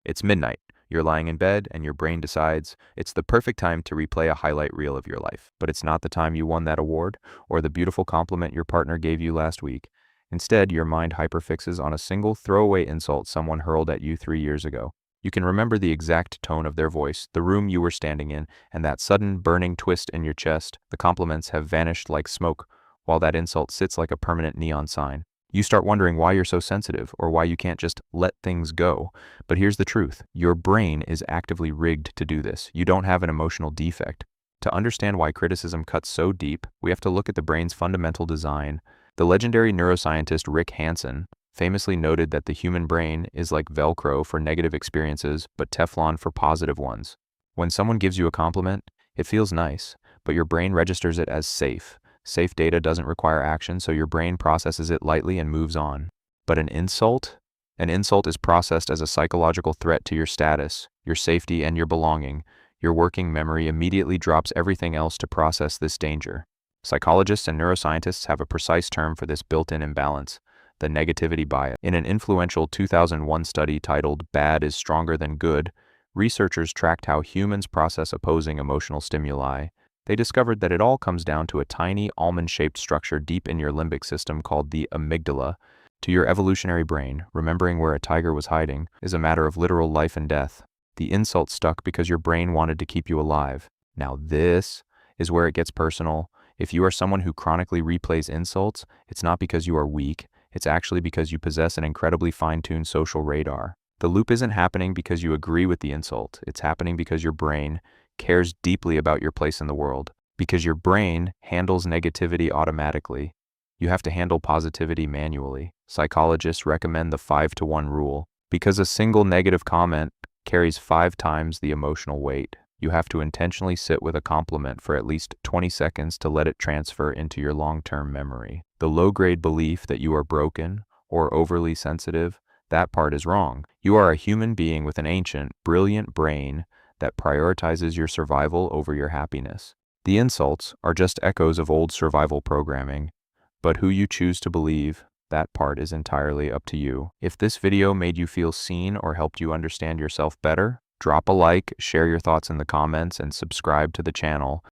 It's midnight. You're lying in bed, and your brain decides it's the perfect time to replay a highlight reel of your life. But it's not the time you won that award or the beautiful compliment your partner gave you last week. Instead, your mind hyperfixes on a single throwaway insult someone hurled at you 3 years ago. You can remember the exact tone of their voice, the room you were standing in, and that sudden burning twist in your chest. The compliments have vanished like smoke, while that insult sits like a permanent neon sign. You start wondering why you're so sensitive or why you can't just let things go. But here's the truth. Your brain is actively rigged to do this. You don't have an emotional defect. To understand why criticism cuts so deep, we have to look at the brain's fundamental design. The legendary neuroscientist Rick Hansen famously noted that the human brain is like Velcro for negative experiences, but Teflon for positive ones. When someone gives you a compliment, it feels nice, but your brain registers it as safe. Safe data doesn't require action, so your brain processes it lightly and moves on. But an insult? An insult is processed as a psychological threat to your status, your safety, and your belonging. Your working memory immediately drops everything else to process this danger. Psychologists and neuroscientists have a precise term for this built-in imbalance: the negativity bias. In an influential 2001 study titled "Bad is Stronger Than Good," researchers tracked how humans process opposing emotional stimuli. They discovered that it all comes down to a tiny, almond-shaped structure deep in your limbic system called the amygdala. To your evolutionary brain, remembering where a tiger was hiding is a matter of literal life and death. The insult stuck because your brain wanted to keep you alive. Now this is where it gets personal. If you are someone who chronically replays insults, it's not because you are weak, it's actually because you possess an incredibly fine-tuned social radar. The loop isn't happening because you agree with the insult, it's happening because your brain cares deeply about your place in the world. Because your brain handles negativity automatically, you have to handle positivity manually. Psychologists recommend the 5-to-1 rule. Because a single negative comment carries 5 times the emotional weight, you have to intentionally sit with a compliment for at least 20 seconds to let it transfer into your long-term memory. The low-grade belief that you are broken or overly sensitive, that part is wrong. You are a human being with an ancient, brilliant brain that prioritizes your survival over your happiness. The insults are just echoes of old survival programming, but who you choose to believe, that part is entirely up to you. If this video made you feel seen or helped you understand yourself better, drop a like, share your thoughts in the comments, and subscribe to the channel.